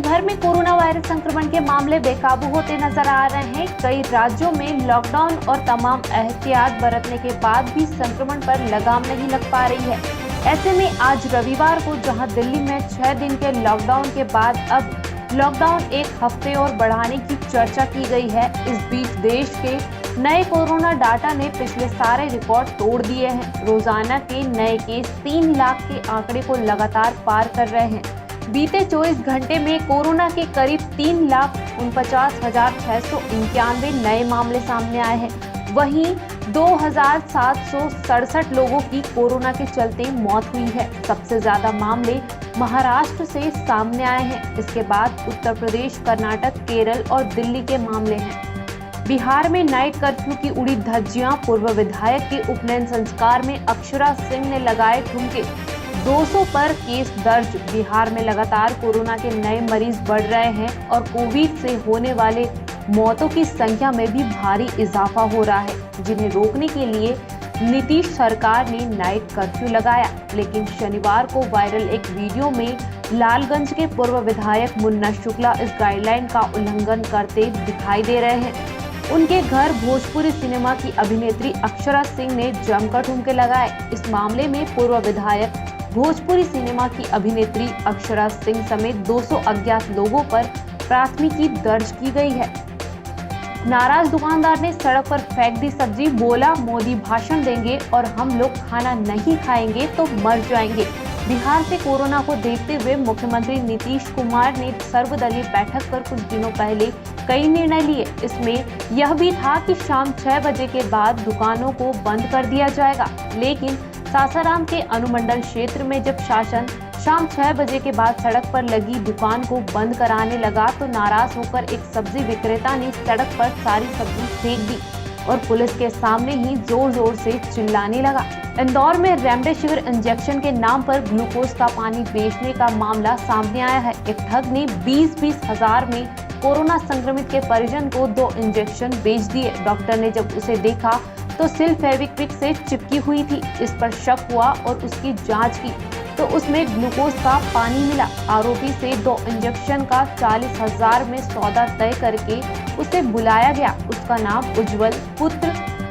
भर में corona virus संक्रमण के मामले बेकाबू होते नजर आ रहे हैं। कई राज्यों में लॉकडाउन और तमाम एहतियात बरतने के बाद भी संक्रमण पर लगाम नहीं लग पा रही है। ऐसे में आज रविवार को जहां दिल्ली में 6 दिन के लॉकडाउन के बाद अब लॉकडाउन एक हफ्ते और बढ़ाने की चर्चा की गई है। इस बीच देश के नए कोरोना डाटा ने पिछले सारे रिकॉर्ड तोड़ दिए हैं। रोजाना के नए केस 3 लाख के आंकड़े को लगातार पार कर रहे हैं। बीते 24 घंटे में कोरोना के करीब 3,49,691 नए मामले सामने आए हैं। वहीं 2,767 लोगों की कोरोना के चलते मौत हुई है। सबसे ज्यादा मामले महाराष्ट्र से सामने आए हैं। इसके बाद उत्तर प्रदेश, कर्नाटक, केरल और दिल्ली के मामले हैं। बिहार में नाइट कर्फ्यू की उड़ी धज्जियां। पूर्व विधायक के उपनयन संस्कार में अक्षरा सिंह ने लगाए ठुमके। 200 पर केस दर्ज। बिहार में लगातार कोरोना के नए मरीज बढ़ रहे हैं और कोविड से होने वाले मौतों की संख्या में भी भारी इजाफा हो रहा है, जिन्हें रोकने के लिए नीतीश सरकार ने नाइट कर्फ्यू लगाया। लेकिन शनिवार को वायरल एक वीडियो में लालगंज के पूर्व विधायक मुन्ना शुक्ला इस गाइडलाइन का उल्लंघन करते दिखाई दे रहे हैं। उनके घर भोजपुरी सिनेमा की अभिनेत्री अक्षरा सिंह ने जमकर ठुमके लगाए। इस मामले में पूर्व विधायक भोजपुरी सिनेमा की अभिनेत्री अक्षरा सिंह समेत 200 अज्ञात लोगों पर प्राथमिकी दर्ज की गई है। नाराज दुकानदार ने सड़क पर फेंक दी सब्जी। बोला, मोदी भाषण देंगे और हम लोग खाना नहीं खाएंगे तो मर जाएंगे। बिहार से कोरोना को देखते हुए मुख्यमंत्री नीतीश कुमार ने सर्वदलीय बैठक कर कुछ दिनों पहले कई निर्णय लिए। इसमें यह भी था कि शाम 6 बजे के बाद दुकानों को बंद कर दिया जाएगा। लेकिन सासाराम के अनुमंडल क्षेत्र में जब शासन शाम 6 बजे के बाद सड़क पर लगी दुकान को बंद कराने लगा तो नाराज होकर एक सब्जी विक्रेता ने सड़क पर सारी सब्जी फेंक दी और पुलिस के सामने ही जोर जोर से चिल्लाने लगा। इंदौर में रेमडेसिविर इंजेक्शन के नाम पर ग्लूकोज का पानी बेचने का मामला सामने आया है। एक ठग ने 20-20 हजार में कोरोना संक्रमित के परिजन को 2 इंजेक्शन बेच दिए। डॉक्टर ने जब उसे देखा तो सिल फेविक्विक से चिपकी हुई थी। इस पर शक हुआ और उसकी जांच की तो उसमें ग्लूकोज का पानी मिला। आरोपी से 2 इंजेक्शन का 40,000 में सौदा तय करके उसे बुलाया गया। उसका नाम उज्जवल पुत्र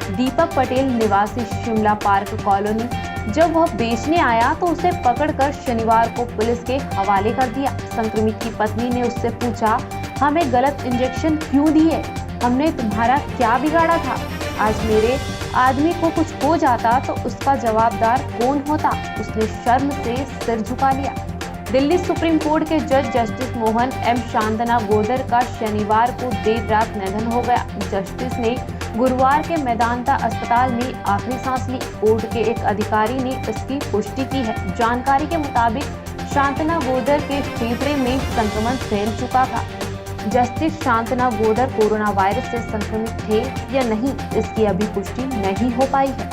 दीपक पटेल, निवासी शिमला पार्क कॉलोनी। जब वह बेचने आया तो उसे पकड़कर शनिवार को पुलिस के हवाले कर दिया। संक्रमित की पत्नी ने उससे पूछा, हमें गलत इंजेक्शन क्यों दिए? हमने तुम्हारा क्या बिगाड़ा था? आज मेरे आदमी को कुछ हो जाता तो उसका जवाबदार कौन होता? उसने शर्म से सिर झुका लिया। दिल्ली सुप्रीम कोर्ट के जज जस्टिस मोहन एम शांतनागोदर का शनिवार को देर रात निधन हो गया। जस्टिस ने गुरुवार के मेदांता अस्पताल में आखिरी सांस ली। कोर्ट के एक अधिकारी ने इसकी पुष्टि की है। जानकारी के मुताबिक शांतनागोदर के फेफड़े में संक्रमण फैल चुका था। जस्टिस शांतनागोदर कोरोना वायरस से संक्रमित थे या नहीं, इसकी अभी पुष्टि नहीं हो पाई है।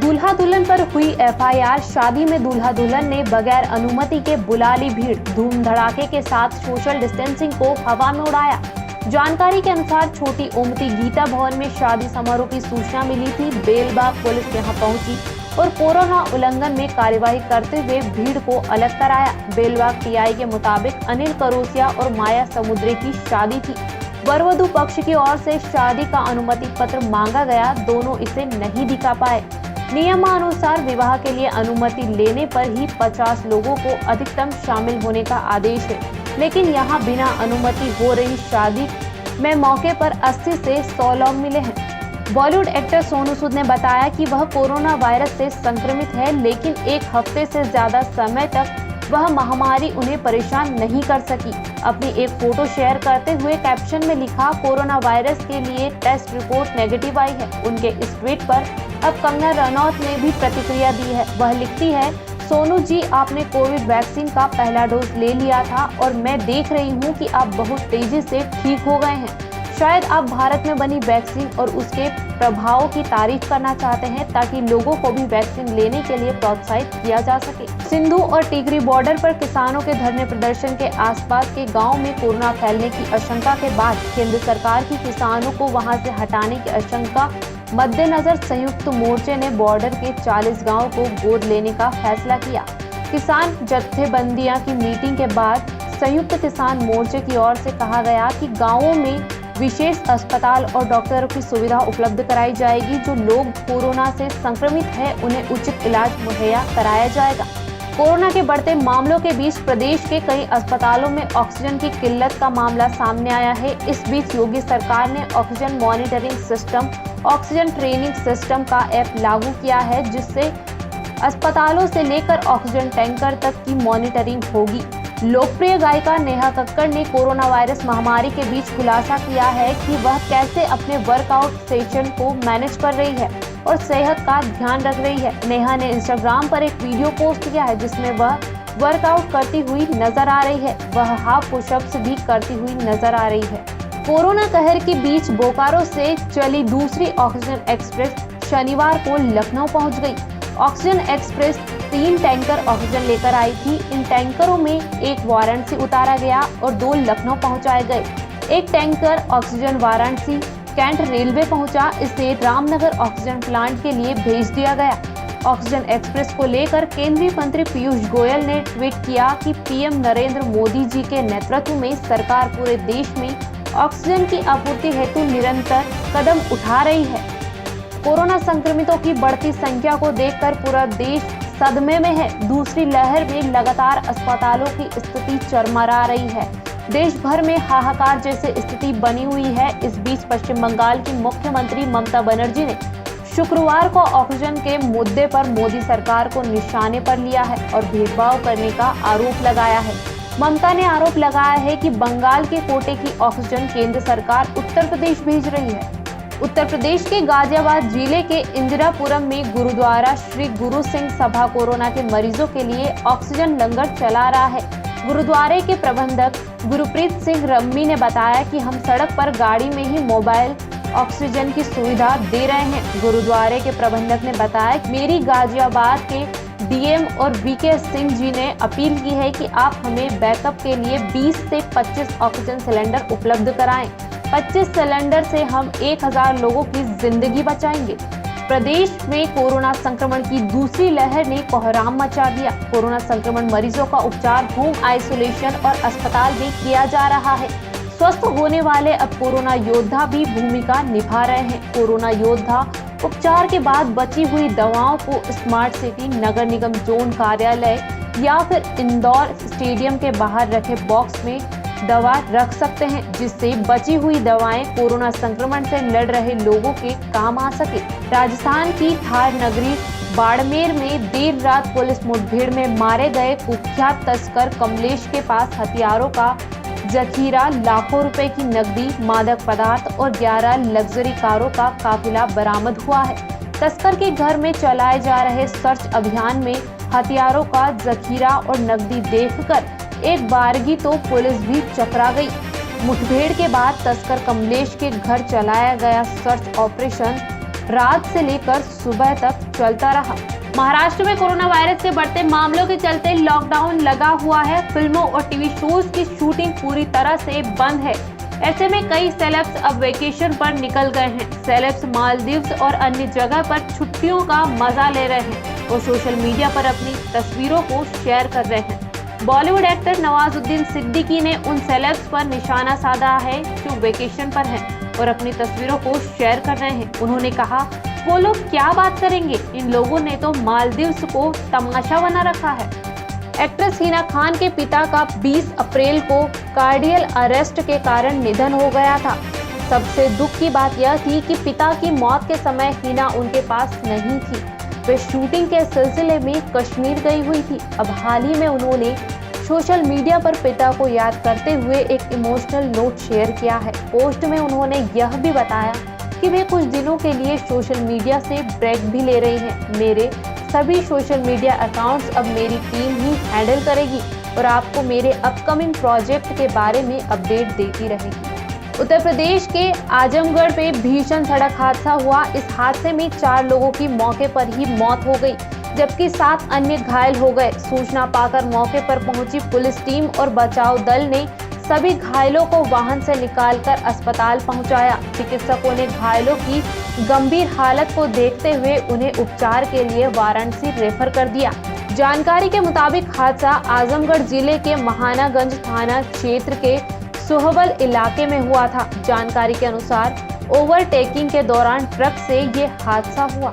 दूल्हा दुल्हन पर हुई एफआईआर। शादी में दूल्हा दुल्हन ने बगैर अनुमति के बुला ली भीड़। धूम धड़ाके के साथ सोशल डिस्टेंसिंग को हवा में उड़ाया। जानकारी के अनुसार छोटी ओमती गीता भवन में शादी समारोह की सूचना मिली थी। बेलबाग पुलिस यहां पहुंची और कोरोना उल्लंघन में कार्यवाही करते हुए भीड़ को अलग कराया। बेलबाग टीआई के मुताबिक अनिल करोसिया और माया समुद्रे की शादी थी। वरवधु पक्ष की ओर से शादी का अनुमति पत्र मांगा गया। दोनों इसे नहीं दिखा पाए। नियमानुसार विवाह के लिए अनुमति लेने पर ही 50 लोगों को अधिकतम शामिल होने का आदेश है, लेकिन यहाँ बिना अनुमति हो रही शादी में मौके पर 80 से 100 लोग मिले हैं। बॉलीवुड एक्टर सोनू सूद ने बताया कि वह कोरोना वायरस से संक्रमित है, लेकिन एक हफ्ते से ज्यादा समय तक वह महामारी उन्हें परेशान नहीं कर सकी। अपनी एक फोटो शेयर करते हुए कैप्शन में लिखा, कोरोना वायरस के लिए टेस्ट रिपोर्ट नेगेटिव आई है। उनके इस ट्वीट पर अब कंगना रनौत ने भी प्रतिक्रिया दी है। वह लिखती है, सोनू जी, आपने कोविड वैक्सीन का पहला डोज ले लिया था और मैं देख रही हूँ कि आप बहुत तेजी से ठीक हो गए हैं। शायद आप भारत में बनी वैक्सीन और उसके प्रभावों की तारीफ करना चाहते हैं ताकि लोगों को भी वैक्सीन लेने के लिए प्रोत्साहित किया जा सके। सिंधु और टिकरी बॉर्डर पर किसानों के धरने प्रदर्शन के आसपास के गांव में कोरोना फैलने की आशंका के बाद केंद्र सरकार की किसानों को वहां से हटाने की आशंका मद्देनजर संयुक्त मोर्चे ने बॉर्डर के 40 गाँव को गोद लेने का फैसला किया। किसान जत्थेबंदियां की मीटिंग के बाद संयुक्त किसान मोर्चे की ओर से कहा गया कि गांवों में विशेष अस्पताल और डॉक्टरों की सुविधा उपलब्ध कराई जाएगी। जो लोग कोरोना से संक्रमित हैं उन्हें उचित इलाज मुहैया कराया जाएगा। कोरोना के बढ़ते मामलों के बीच प्रदेश के कई अस्पतालों में ऑक्सीजन की किल्लत का मामला सामने आया है। इस बीच योगी सरकार ने oxygen monitoring system, oxygen training system का ऐप लागू किया है, जिससे अस्पतालों से लेकर ऑक्सीजन टैंकर तक की मॉनिटरिंग होगी। लोकप्रिय गायिका नेहा कक्कड़ ने कोरोना वायरस महामारी के बीच खुलासा किया है कि वह कैसे अपने वर्कआउट सेशन को मैनेज कर रही है और सेहत का ध्यान रख रही है। नेहा ने इंस्टाग्राम पर एक वीडियो पोस्ट किया है जिसमें वह वर्कआउट करती हुई नजर आ रही है। वह हाफ पुशअप्स भी करती हुई नजर आ रही है। कोरोना कहर के बीच बोकारो से चली दूसरी ऑक्सीजन एक्सप्रेस शनिवार को लखनऊ पहुंच गई। ऑक्सीजन एक्सप्रेस 3 टैंकर ऑक्सीजन लेकर आई थी। इन टैंकरों में एक वाराणसी उतारा गया और 2 लखनऊ पहुंचाए गए। एक tanker oxygen Varanasi Cantt railway पहुंचा, इसे रामनगर ऑक्सीजन प्लांट के लिए भेज दिया गया। ऑक्सीजन एक्सप्रेस को लेकर केंद्रीय मंत्री पीयूष गोयल ने ट्वीट किया कि पीएम नरेंद्र मोदी जी के नेतृत्व में सरकार पूरे देश में ऑक्सीजन की आपूर्ति हेतु निरंतर कदम उठा रही है। कोरोना संक्रमितों की बढ़ती संख्या को देखकर पूरा देश सदमे में है। दूसरी लहर में लगातार अस्पतालों की स्थिति चरमरा रही है। देश भर में हाहाकार जैसी स्थिति बनी हुई है। इस बीच पश्चिम बंगाल की मुख्यमंत्री ममता बनर्जी ने शुक्रवार को ऑक्सीजन के मुद्दे पर मोदी सरकार को निशाने पर लिया है और भेदभाव करने का आरोप लगाया है। ममता ने आरोप लगाया है कि बंगाल के कोटे की ऑक्सीजन केंद्र सरकार उत्तर प्रदेश भेज रही है। उत्तर प्रदेश के गाजियाबाद जिले के इंदिरापुरम में गुरुद्वारा श्री गुरु सिंह सभा कोरोना के मरीजों के लिए ऑक्सीजन लंगर चला रहा है। गुरुद्वारे के प्रबंधक गुरप्रीत सिंह रम्मी ने बताया कि हम सड़क पर गाड़ी में ही मोबाइल ऑक्सीजन की सुविधा दे रहे हैं। गुरुद्वारे के प्रबंधक ने बताया कि मेरी गाजियाबाद के डीएम और वीके सिंह जी ने अपील की है कि आप हमें बैकअप के लिए 20 से 25 ऑक्सीजन सिलेंडर उपलब्ध कराएं। 25 सिलेंडर से हम 1000 लोगों की जिंदगी बचाएंगे। प्रदेश में कोरोना संक्रमण की दूसरी लहर ने कोहराम मचा दिया। कोरोना संक्रमण मरीजों का उपचार होम आइसोलेशन और अस्पताल में किया जा रहा है। स्वस्थ होने वाले अब कोरोना योद्धा भी भूमिका निभा रहे हैं। कोरोना योद्धा उपचार के बाद बची हुई दवाओं को स्मार्ट सिटी, नगर निगम जोन कार्यालय या फिर इंदौर स्टेडियम के बाहर रखे बॉक्स में दवा रख सकते हैं, जिससे बची हुई दवाएं कोरोना संक्रमण से लड़ रहे लोगों के काम आ सके। राजस्थान की थार नगरी बाड़मेर में देर रात पुलिस मुठभेड़ में मारे गए कुख्यात तस्कर कमलेश के पास हथियारों का जखीरा, लाखों रुपए की नकदी, मादक पदार्थ और 11 लग्जरी कारों का काफिला बरामद हुआ है। तस्कर के घर में चलाए जा रहे सर्च अभियान में हथियारों का जखीरा और नकदी देखकर एक बारगी तो पुलिस भी चकरा गई। मुठभेड़ के बाद तस्कर कमलेश के घर चलाया गया सर्च ऑपरेशन रात से लेकर सुबह तक चलता रहा। महाराष्ट्र में कोरोना वायरस के बढ़ते मामलों के चलते लॉकडाउन लगा हुआ है। फिल्मों और टीवी शोज की शूटिंग पूरी तरह से बंद है। ऐसे में कई सेलेब्स अब वेकेशन पर निकल गए हैं। सेलेब्स मालदीव्स और अन्य जगह पर छुट्टियों का मजा ले रहे हैं और सोशल मीडिया पर अपनी तस्वीरों को शेयर कर रहे हैं। बॉलीवुड एक्टर नवाजुद्दीन सिद्दीकी ने उन सेलेब्स पर निशाना साधा है जो वेकेशन पर हैं और अपनी तस्वीरों को शेयर कर रहे हैं। उन्होंने कहा, वो लोग क्या बात करेंगे, इन लोगों ने तो मालदीव्स को तमाशा बना रखा है। एक्ट्रेस हिना खान के पिता का 20 अप्रैल को कार्डियल अरेस्ट के कारण निधन हो गया था। सबसे दुख की बात यह थी कि पिता की मौत के समय हिना उनके पास नहीं थी। वे शूटिंग के सिलसिले में कश्मीर गई हुई थी। अब हाल ही में उन्होंने सोशल मीडिया पर पिता को याद करते हुए एक इमोशनल नोट शेयर किया है। पोस्ट में उन्होंने यह भी बताया कि वे कुछ दिनों के लिए सोशल मीडिया से ब्रेक भी ले रही हैं। मेरे सभी सोशल मीडिया अकाउंट्स अब मेरी टीम ही हैंडल करेगी और आपको मेरे अपकमिंग प्रोजेक्ट के बारे में अपडेट देती रहेगी। उत्तर प्रदेश के आजमगढ़ में भीषण सड़क हादसा हुआ। इस हादसे में 4 लोगों की मौके पर ही मौत हो गई, जबकि 7 अन्य घायल हो गए। सूचना पाकर मौके पर पहुंची पुलिस टीम और बचाव दल ने सभी घायलों को वाहन से निकालकर अस्पताल पहुंचाया। चिकित्सकों ने घायलों की गंभीर हालत को देखते हुए उन्हें उपचार के लिए वाराणसी रेफर कर दिया। जानकारी के मुताबिक हादसा आजमगढ़ जिले के महानागंज थाना क्षेत्र के सोहबल इलाके में हुआ था। जानकारी के अनुसार ओवरटेकिंग के दौरान ट्रक से ये हादसा हुआ।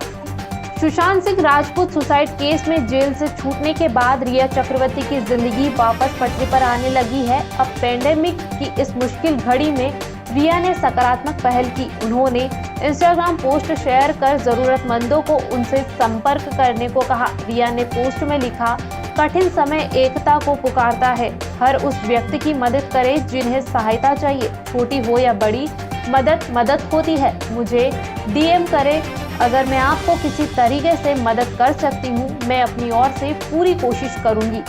सुशांत सिंह राजपूत सुसाइड केस में जेल से छूटने के बाद रिया चक्रवर्ती की जिंदगी वापस पटरी पर आने लगी है। अब पेंडेमिक की इस मुश्किल घड़ी में रिया ने सकारात्मक पहल की। उन्होंने इंस्टाग्राम पोस्ट शेयर कर जरूरतमंदों को उनसे संपर्क करने को कहा। रिया ने पोस्ट में लिखा, कठिन समय एकता को पुकारता है। हर उस व्यक्ति की मदद करे जिन्हें सहायता चाहिए, छोटी हो या बड़ी, मदद होती है। मुझे DM करे, अगर मैं आपको किसी तरीके से मदद कर सकती हूँ, मैं अपनी ओर से पूरी कोशिश करूंगी।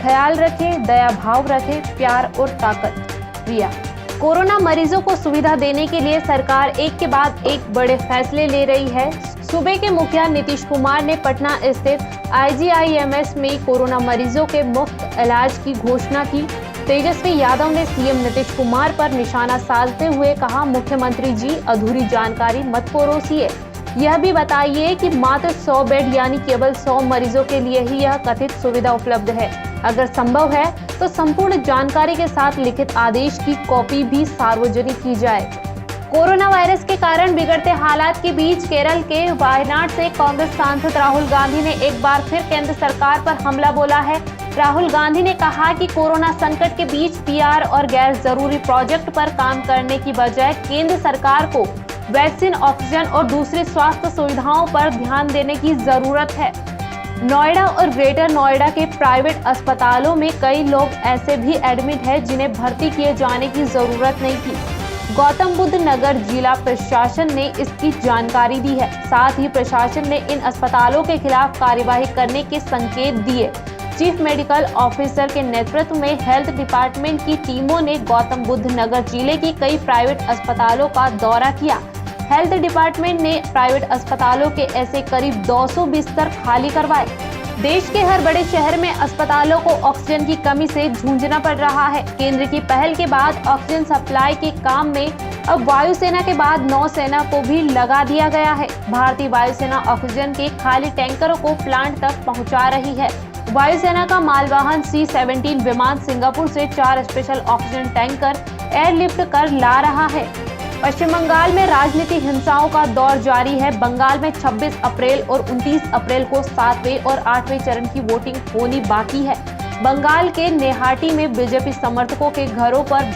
ख्याल रखें, दया भाव रखें, प्यार और ताकत। रिया। कोरोना मरीजों को सुविधा देने के लिए सरकार एक के बाद एक बड़े फैसले ले रही है। सूबे के मुखिया नीतीश कुमार ने पटना स्थित IGIMS में कोरोना मरीजों के मुफ्त इलाज की घोषणा की। तेजस्वी यादव ने CM नीतीश कुमार पर निशाना साधते हुए कहा, मुख्यमंत्री जी, अधूरी जानकारी मत परोसिए। यह भी बताइए कि मात्र 100 बेड यानी केवल 100 मरीजों के लिए ही यह कथित सुविधा उपलब्ध है। अगर संभव है तो संपूर्ण जानकारी के साथ लिखित आदेश की कॉपी भी सार्वजनिक की जाए। कोरोना वायरस के कारण बिगड़ते हालात के बीच केरल के वायनाड से कांग्रेस सांसद राहुल गांधी ने एक बार फिर केंद्र सरकार पर हमला बोला है। राहुल गांधी ने कहा कि कोरोना संकट के बीच PR और गैर जरूरी प्रोजेक्ट पर काम करने की बजाय केंद्र सरकार को वैक्सीन, ऑक्सीजन और दूसरी स्वास्थ्य सुविधाओं पर ध्यान देने की जरूरत है। नोएडा और ग्रेटर नोएडा के प्राइवेट अस्पतालों में कई लोग ऐसे भी एडमिट हैं जिन्हें भर्ती किए जाने की जरूरत नहीं थी। गौतम बुद्ध नगर जिला प्रशासन ने इसकी जानकारी दी है। साथ ही प्रशासन ने इन अस्पतालों के खिलाफ कार्यवाही करने के संकेत दिए। चीफ मेडिकल ऑफिसर के नेतृत्व में हेल्थ डिपार्टमेंट की टीमों ने गौतम बुद्ध नगर जिले की कई प्राइवेट अस्पतालों का दौरा किया। हेल्थ डिपार्टमेंट ने प्राइवेट अस्पतालों के ऐसे करीब 200 बिस्तर खाली करवाए। देश के हर बड़े शहर में अस्पतालों को ऑक्सीजन की कमी से जूझना पड़ रहा है। केंद्र की पहल के बाद ऑक्सीजन सप्लाई के काम में अब वायुसेना के बाद नौसेना को भी लगा दिया गया है। भारतीय वायुसेना ऑक्सीजन के खाली टैंकरों को प्लांट तक पहुंचा रही है। वायुसेना का मालवाहन C-17 विमान सिंगापुर से 4 स्पेशल ऑक्सीजन टैंकर एयरलिफ्ट कर ला रहा है। पश्चिम बंगाल में राजनीतिक हिंसाओं का दौर जारी है। बंगाल में 26 अप्रैल और 29 अप्रैल को 7वें और 8वें चरण की वोटिंग होनी बाकी है। बंगाल के नेहाटी में बीजेपी समर्थकों के घरों पर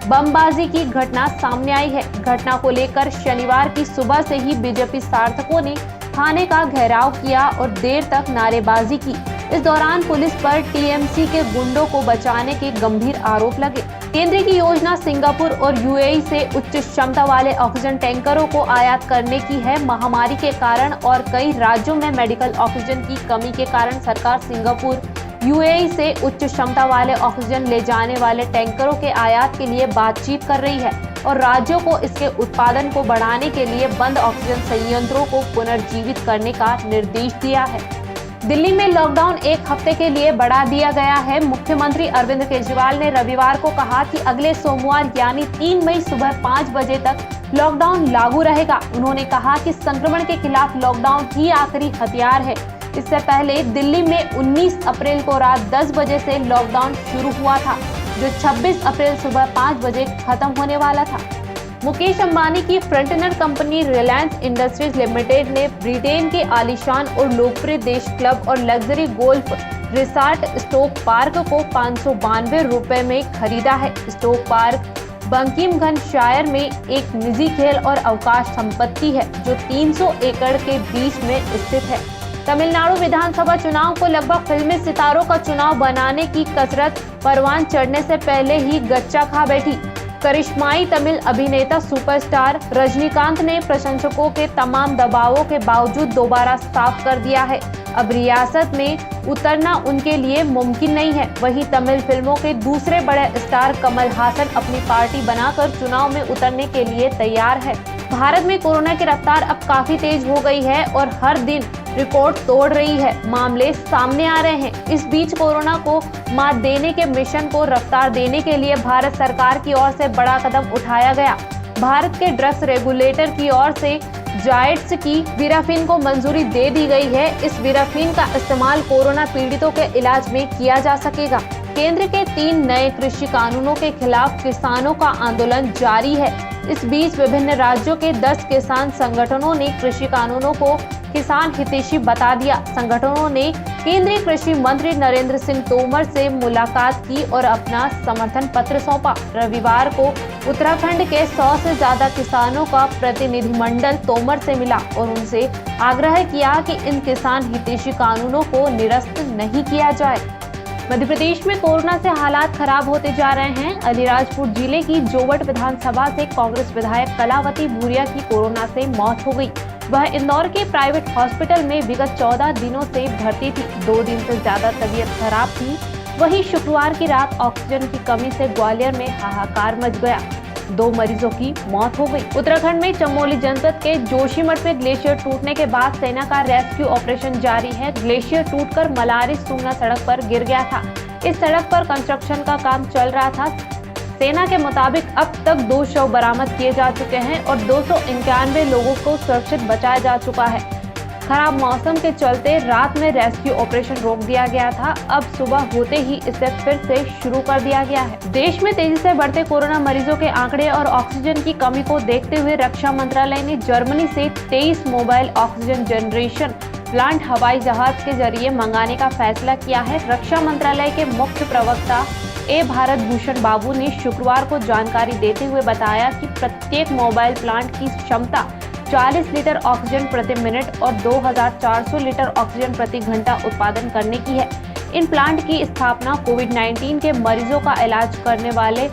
बमबाजी की घटना सामने आई है। घटना को लेकर शनिवार की सुबह से ही बीजेपी समर्थकों ने थाने का घेराव किया और देर तक नारेबाजी की। इस दौरान पुलिस पर TMC के गुंडों को बचाने के गंभीर आरोप लगे। केंद्र की योजना सिंगापुर और UAE से उच्च क्षमता वाले ऑक्सीजन टैंकरों को आयात करने की है। महामारी के कारण और कई राज्यों में मेडिकल ऑक्सीजन की कमी के कारण सरकार सिंगापुर, UAE से उच्च क्षमता वाले ऑक्सीजन ले जाने वाले टैंकरों के आयात के लिए बातचीत कर रही है और राज्यों को इसके उत्पादन को बढ़ाने के लिए बंद ऑक्सीजन संयंत्रों को पुनर्जीवित करने का निर्देश दिया है। दिल्ली में लॉकडाउन एक हफ्ते के लिए बढ़ा दिया गया है। मुख्यमंत्री अरविंद केजरीवाल ने रविवार को कहा कि अगले सोमवार यानी 3 मई सुबह 5 बजे तक लॉकडाउन लागू रहेगा। उन्होंने कहा कि संक्रमण के खिलाफ लॉकडाउन ही आखिरी हथियार है। इससे पहले दिल्ली में 19 अप्रैल को रात 10 बजे से लॉकडाउन शुरू हुआ था, जो 26 अप्रैल सुबह 5 बजे खत्म होने वाला था। मुकेश अंबानी की फ्रंटनर कंपनी रिलायंस इंडस्ट्रीज लिमिटेड ने ब्रिटेन के आलीशान और लोकप्रिय देश क्लब और luxury golf resort stock park को 592 रुपए में खरीदा है। स्टोक पार्क बकिंघमशायर में एक निजी खेल और अवकाश संपत्ति है जो 300 एकड़ के बीच में स्थित है। तमिलनाडु विधानसभा चुनाव को लगभग फिल्मी सितारों का चुनाव बनाने की कसरत परवान चढ़ने से पहले ही गच्चा खा बैठी। करिश्माई तमिल अभिनेता सुपरस्टार रजनीकांत ने प्रशंसकों के तमाम दबावों के बावजूद दोबारा साफ कर दिया है, अब रियासत में उतरना उनके लिए मुमकिन नहीं है। वहीं तमिल फिल्मों के दूसरे बड़े स्टार कमल हासन अपनी पार्टी बनाकर चुनाव में उतरने के लिए तैयार है। भारत में कोरोना की रफ्तार अब काफी तेज हो गई है और हर दिन रिकॉर्ड तोड़ रही है, मामले सामने आ रहे हैं। इस बीच कोरोना को मात देने के मिशन को रफ्तार देने के लिए भारत सरकार की ओर से बड़ा कदम उठाया गया। भारत के ड्रग्स रेगुलेटर की ओर से जायड्स की वीराफिन को मंजूरी दे दी गई है। इस वीराफिन का इस्तेमाल कोरोना पीड़ितों के इलाज में किया जा सकेगा। केंद्र के 3 नए कृषि कानूनों के खिलाफ किसानों का आंदोलन जारी है। इस बीच विभिन्न राज्यों के 10 किसान संगठनों ने कृषि कानूनों को किसान हितैषी बता दिया। संगठनों ने केंद्रीय कृषि मंत्री नरेंद्र सिंह तोमर से मुलाकात की और अपना समर्थन पत्र सौंपा। रविवार को उत्तराखंड के 100 से ज्यादा किसानों का प्रतिनिधिमंडल तोमर से मिला और उनसे आग्रह किया कि इन किसान हितैषी कानूनों को निरस्त नहीं किया जाए। मध्य प्रदेश में कोरोना से हालात खराब होते जा रहे हैं। अलीराजपुर जिले की जोवट विधानसभा से कांग्रेस विधायक कलावती भूरिया की कोरोना से मौत हो गई। वह इंदौर के प्राइवेट हॉस्पिटल में विगत 14 दिनों से भर्ती थी। 2 दिन से ज्यादा तबीयत खराब थी। वहीं शुक्रवार की रात ऑक्सीजन की कमी से ग्वालियर में हाहाकार मच गया। 2 मरीजों की मौत हो गई। उत्तराखंड में चमोली जनपद के जोशीमठ में ग्लेशियर टूटने के बाद सेना का रेस्क्यू ऑपरेशन जारी है। ग्लेशियर टूटकर मलारी सुंगना सड़क पर गिर गया था। इस सड़क पर कंस्ट्रक्शन का काम चल रहा था। सेना के मुताबिक अब तक 2 शव बरामद किए जा चुके हैं और 291 लोगों को सुरक्षित बचाया जा चुका है। खराब मौसम के चलते रात में रेस्क्यू ऑपरेशन रोक दिया गया था। अब सुबह होते ही इसे फिर से शुरू कर दिया गया है। देश में तेजी से बढ़ते कोरोना मरीजों के आंकड़े और ऑक्सीजन की कमी को देखते हुए रक्षा मंत्रालय ने जर्मनी से 23 मोबाइल ऑक्सीजन जनरेशन प्लांट हवाई जहाज के जरिए मंगाने का फैसला किया है। रक्षा मंत्रालय के मुख्य प्रवक्ता भारत भूषण बाबू ने शुक्रवार को जानकारी देते हुए बताया कि प्रत्येक मोबाइल प्लांट की क्षमता 40 लीटर ऑक्सीजन प्रति मिनट और 2400 लीटर ऑक्सीजन प्रति घंटा उत्पादन करने की है। इन प्लांट की स्थापना कोविड-19 के मरीजों का इलाज करने वाले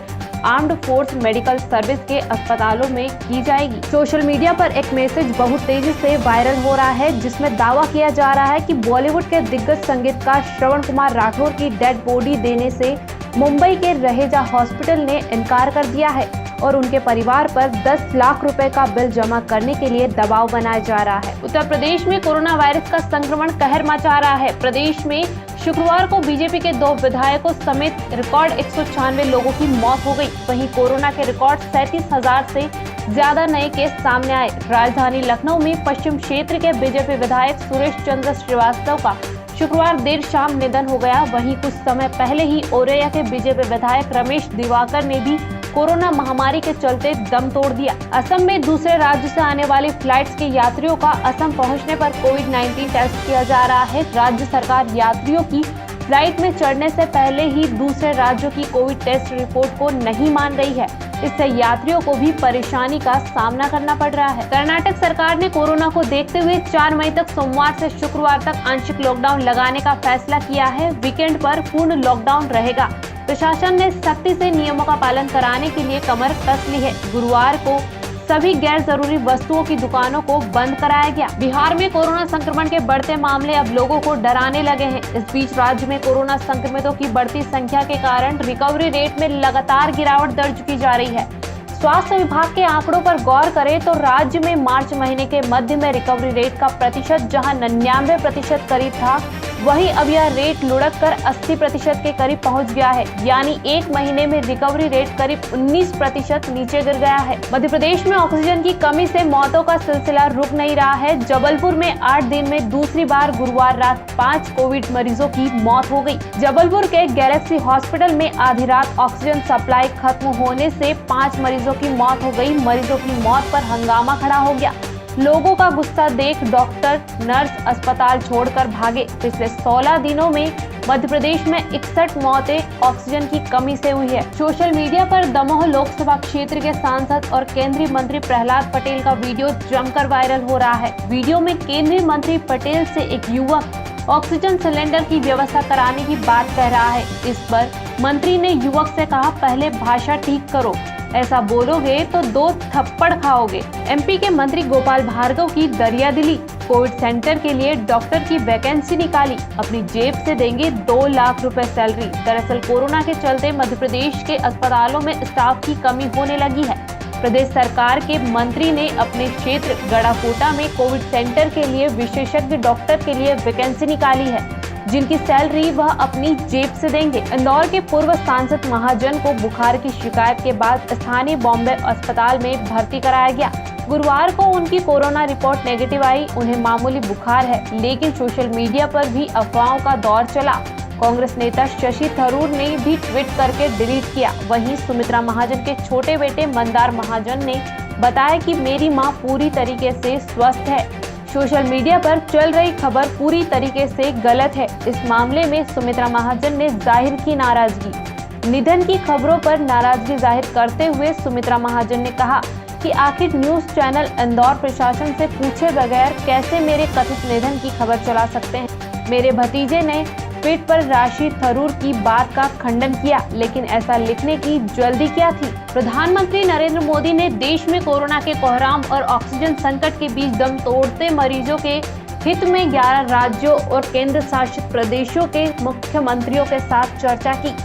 आर्म्ड फोर्स मेडिकल सर्विस के अस्पतालों में की जाएगी। सोशल मीडिया पर एक मैसेज बहुत तेजी से वायरल हो रहा है, जिसमें दावा किया जा रहा है कि बॉलीवुड के दिग्गज संगीतकार श्रवण कुमार राठौर की डेड बॉडी देने से मुंबई के रहेजा हॉस्पिटल ने इनकार कर दिया है और उनके परिवार पर 10 लाख रुपए का बिल जमा करने के लिए दबाव बनाया जा रहा है। उत्तर प्रदेश में कोरोना वायरस का संक्रमण कहर मचा रहा है। प्रदेश में शुक्रवार को बीजेपी के 2 विधायकों समेत रिकॉर्ड 196 लोगों की मौत हो गई। वहीं कोरोना के रिकॉर्ड 37,000 से ज्यादा नए केस सामने आए। राजधानी लखनऊ में पश्चिम क्षेत्र के बीजेपी विधायक सुरेश चंद्र श्रीवास्तव का शुक्रवार देर शाम निधन हो गया। वहीं कुछ समय पहले ही औरैया के बीजेपी विधायक रमेश दिवाकर ने भी कोरोना महामारी के चलते दम तोड़ दिया। असम में दूसरे राज्य से आने वाली फ्लाइट्स के यात्रियों का असम पहुंचने पर कोविड-19 टेस्ट किया जा रहा है। राज्य सरकार यात्रियों की फ्लाइट में चढ़ने से पहले ही दूसरे राज्यों की कोविड टेस्ट रिपोर्ट को नहीं मान रही है। इससे यात्रियों को भी परेशानी का सामना करना पड़ रहा है। कर्नाटक सरकार ने कोरोना को देखते हुए 4 मई तक सोमवार से शुक्रवार तक आंशिक लॉकडाउन लगाने का फैसला किया है। वीकेंड पर पूर्ण लॉकडाउन रहेगा। प्रशासन ने सख्ती से नियमों का पालन कराने के लिए कमर कस ली है। गुरुवार को सभी गैर जरूरी वस्तुओं की दुकानों को बंद कराया गया। बिहार में कोरोना संक्रमण के बढ़ते मामले अब लोगों को डराने लगे हैं। इस बीच राज्य में कोरोना संक्रमितों की बढ़ती संख्या के कारण रिकवरी रेट में लगातार गिरावट दर्ज की जा रही है। स्वास्थ्य विभाग के आंकड़ों पर गौर करें तो राज्य में मार्च महीने के मध्य में रिकवरी रेट का प्रतिशत जहां 99% करीब था, वहीं अब यह रेट लुढ़क कर 80% के करीब पहुंच गया है। यानी 1 महीने में रिकवरी रेट करीब 19% नीचे गिर गया है। मध्य प्रदेश में ऑक्सीजन की कमी से मौतों का सिलसिला रुक नहीं रहा है। जबलपुर में 8 दिन में दूसरी बार गुरुवार रात 5 कोविड मरीजों की मौत हो गई। जबलपुर के गैलेक्सी हॉस्पिटल में आधी रात ऑक्सीजन सप्लाई खत्म होने से 5 मरीजों की मौत हो गई। मरीजों की मौत पर हंगामा खड़ा हो गया। लोगों का गुस्सा देख डॉक्टर नर्स अस्पताल छोड़कर भागे। पिछले 16 दिनों में मध्य प्रदेश में 61 मौतें ऑक्सीजन की कमी से हुई है। सोशल मीडिया पर दमोह लोकसभा क्षेत्र के सांसद और केंद्रीय मंत्री प्रहलाद पटेल का वीडियो जमकर वायरल हो रहा है। वीडियो में केंद्रीय मंत्री पटेल से एक युवक ऑक्सीजन सिलेंडर की व्यवस्था कराने की बात कह रहा है। इस पर मंत्री ने युवक से कहा, पहले भाषा ठीक करो, ऐसा बोलोगे तो 2 थप्पड़ खाओगे। एमपी के मंत्री गोपाल भार्गव की दरियादिली, कोविड सेंटर के लिए डॉक्टर की वैकेंसी निकाली, अपनी जेब से देंगे 2 लाख रुपए सैलरी। दरअसल कोरोना के चलते मध्य प्रदेश के अस्पतालों में स्टाफ की कमी होने लगी है। प्रदेश सरकार के मंत्री ने अपने क्षेत्र गड़ाकोटा में कोविड सेंटर के लिए विशेषज्ञ डॉक्टर के लिए वैकेंसी निकाली है, जिनकी सैलरी वह अपनी जेब से देंगे। इंदौर के पूर्व सांसद महाजन को बुखार की शिकायत के बाद स्थानीय बॉम्बे अस्पताल में भर्ती कराया गया। गुरुवार को उनकी कोरोना रिपोर्ट नेगेटिव आई। उन्हें मामूली बुखार है, लेकिन सोशल मीडिया पर भी अफवाहों का दौर चला। कांग्रेस नेता शशि थरूर ने भी ट्वीट करके डिलीट किया। वहीं सुमित्रा महाजन के छोटे बेटे मंदार महाजन ने बताया कि मेरी मां पूरी तरीके से स्वस्थ है। सोशल मीडिया पर चल रही खबर पूरी तरीके से गलत है। इस मामले में सुमित्रा महाजन ने जाहिर की नाराजगी। निधन की खबरों पर नाराजगी जाहिर करते हुए सुमित्रा महाजन ने कहा कि आखिर न्यूज चैनल इंदौर प्रशासन से पूछे बगैर कैसे मेरे कथित निधन की खबर चला सकते हैं। मेरे भतीजे ने ट्वीट पर राशि थरूर की बात का खंडन किया, लेकिन ऐसा लिखने की जल्दी क्या थी। प्रधानमंत्री नरेंद्र मोदी ने देश में कोरोना के कोहराम और ऑक्सीजन संकट के बीच दम तोड़ते मरीजों के हित में 11 राज्यों और केंद्र शासित प्रदेशों के मुख्यमंत्रियों के साथ चर्चा की।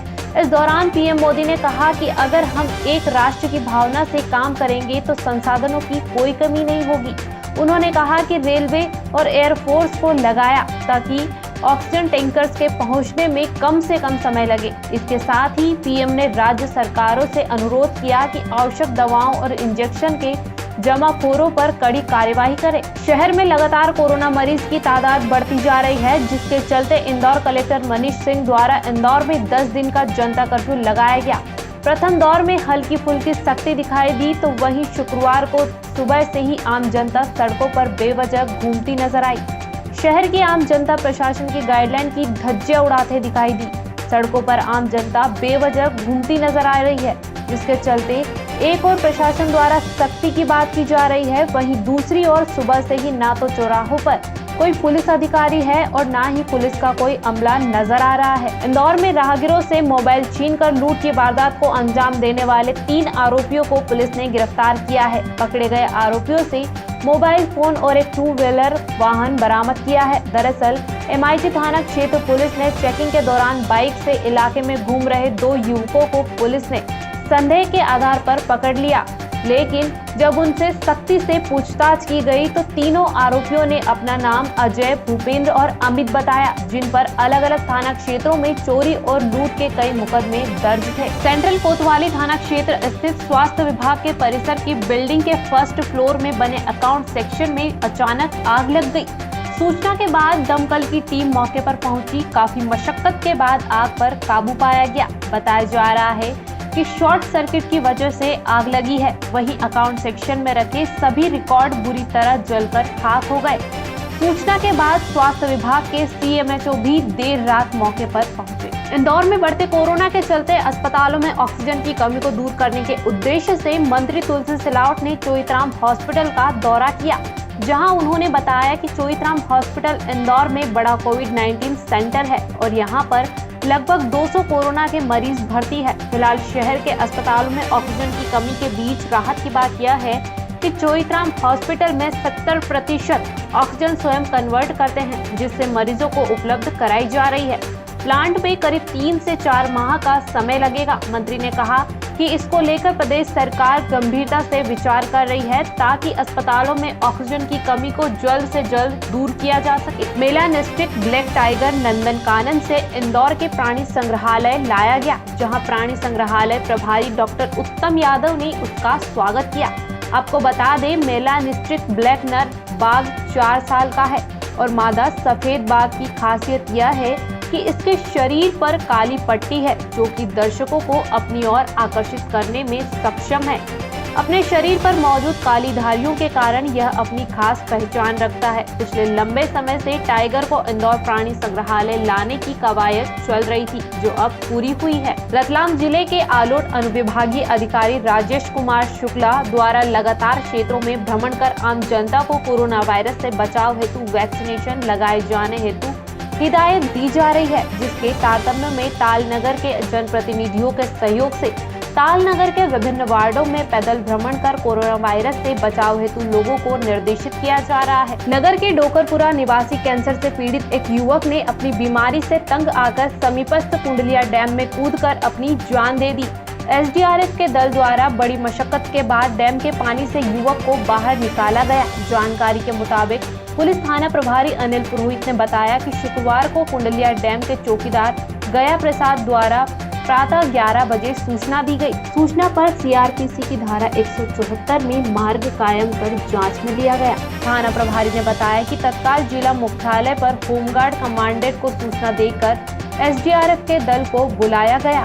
इस दौरान पीएम मोदी ने कहा कि अगर हम एक राष्ट्र की भावना से काम करेंगे तो संसाधनों की कोई कमी नहीं होगी। उन्होंने कहा कि रेलवे और एयरफोर्स को लगाया ताकि ऑक्सीजन टैंकर्स के पहुंचने में कम से कम समय लगे। इसके साथ ही पीएम ने राज्य सरकारों से अनुरोध किया कि आवश्यक दवाओं और इंजेक्शन के जमाखोरों पर कड़ी कार्यवाही करें। शहर में लगातार कोरोना मरीज की तादाद बढ़ती जा रही है, जिसके चलते इंदौर कलेक्टर मनीष सिंह द्वारा इंदौर में 10 दिन का जनता कर्फ्यू लगाया गया। प्रथम दौर में हल्की फुल्की सख्ती दिखाई दी, तो वहीं शुक्रवार को सुबह से ही आम जनता सड़कों पर बेवजह घूमती नजर आई। शहर की आम जनता प्रशासन की गाइडलाइन की धज्जियां उड़ाते दिखाई दी। सड़कों पर आम जनता बेवजह घूमती नजर आ रही है, जिसके चलते एक और प्रशासन द्वारा सख्ती की बात की जा रही है, वहीं दूसरी ओर सुबह से ही ना तो चौराहों पर कोई पुलिस अधिकारी है और ना ही पुलिस का कोई अमला नजर आ रहा है। इंदौर में राहगीरों से मोबाइल छीनकर लूट की वारदात को अंजाम देने वाले 3 आरोपियों को पुलिस ने गिरफ्तार किया है। पकड़े गए आरोपियों से मोबाइल फोन और एक 2 व्हीलर वाहन बरामद किया है। दरअसल MIT थाना क्षेत्र पुलिस ने चेकिंग के दौरान बाइक से इलाके में घूम रहे 2 युवकों को पुलिस ने संदेह के आधार पर पकड़ लिया, लेकिन जब उनसे सख्ती से पूछताछ की गई तो तीनों आरोपियों ने अपना नाम अजय, भूपेंद्र और अमित बताया, जिन पर अलग अलग थाना क्षेत्रों में चोरी और लूट के कई मुकदमे दर्ज थे। सेंट्रल कोतवाली थाना क्षेत्र स्थित स्वास्थ्य विभाग के परिसर की बिल्डिंग के फर्स्ट फ्लोर में बने अकाउंट सेक्शन में अचानक आग लग गई। सूचना के बाद दमकल की टीम मौके पर पहुंची। काफी मशक्कत के बाद आग पर काबू पाया गया। बताया जा रहा है कि शॉर्ट सर्किट की वजह से आग लगी है। वहीं अकाउंट सेक्शन में रखे सभी रिकॉर्ड बुरी तरह जलकर खाक हो गए। सूचना के बाद स्वास्थ्य विभाग के CMHO भी देर रात मौके पर पहुंचे। इंदौर में बढ़ते कोरोना के चलते अस्पतालों में ऑक्सीजन की कमी को दूर करने के उद्देश्य से मंत्री तुलसी सिलावट ने चोइथराम हॉस्पिटल का दौरा किया, जहां उन्होंने बताया कि चोइथराम हॉस्पिटल इंदौर में बड़ा कोविड-19 सेंटर है और यहां पर लगभग 200 कोरोना के मरीज भर्ती है। फिलहाल शहर के अस्पतालों में ऑक्सीजन की कमी के बीच राहत की बात यह है कि चोइथराम हॉस्पिटल में 70% ऑक्सीजन स्वयं कन्वर्ट करते हैं, जिससे मरीजों को उपलब्ध कराई जा रही है। प्लांट में करीब 3 से 4 माह का समय लगेगा। मंत्री ने कहा कि इसको लेकर प्रदेश सरकार गंभीरता से विचार कर रही है, ताकि अस्पतालों में ऑक्सीजन की कमी को जल्द से जल्द दूर किया जा सके। मेलानिस्टिक ब्लैक टाइगर नंदनकानन से इंदौर के प्राणी संग्रहालय लाया गया, जहां प्राणी संग्रहालय प्रभारी डॉक्टर उत्तम यादव ने उसका स्वागत किया। आपको बता दें, मेलानिस्टिक ब्लैक नर बाघ 4 साल का है और मादा सफेद बाघ की खासियत यह है कि इसके शरीर पर काली पट्टी है, जो कि दर्शकों को अपनी ओर आकर्षित करने में सक्षम है। अपने शरीर पर मौजूद काली धारियों के कारण यह अपनी खास पहचान रखता है। पिछले लंबे समय से टाइगर को इंदौर प्राणी संग्रहालय लाने की कवायद चल रही थी, जो अब पूरी हुई है। रतलाम जिले के आलोट अनुविभागीय अधिकारी राजेश कुमार शुक्ला द्वारा लगातार क्षेत्रों में भ्रमण कर आम जनता को कोरोना वायरस से बचाव हेतु वैक्सीनेशन लगाए जाने हेतु हिदायत दी जा रही है, जिसके तारतम्य में तालनगर के जनप्रतिनिधियों के सहयोग से तालनगर के विभिन्न वार्डों में पैदल भ्रमण कर कोरोना वायरस से बचाव हेतु लोगों को निर्देशित किया जा रहा है। नगर के डोकरपुरा निवासी कैंसर से पीड़ित एक युवक ने अपनी बीमारी से तंग आकर समीपस्थ कुंडलिया डैम में कूदकर अपनी जान दे दी। SDRF के दल द्वारा बड़ी मशक्कत के बाद डैम के पानी से युवक को बाहर निकाला गया। जानकारी के मुताबिक पुलिस थाना प्रभारी अनिल पुरोहित ने बताया कि शुक्रवार को कुंडलिया डैम के चौकीदार गया प्रसाद द्वारा प्रातः 11 बजे सूचना दी गई। सूचना पर सीआरपीसी की धारा 174 में मार्ग कायम कर जांच में लिया गया। थाना प्रभारी ने बताया कि तत्काल जिला मुख्यालय पर होमगार्ड कमांडेंट को सूचना देकर एसडीआरएफ के दल को बुलाया गया।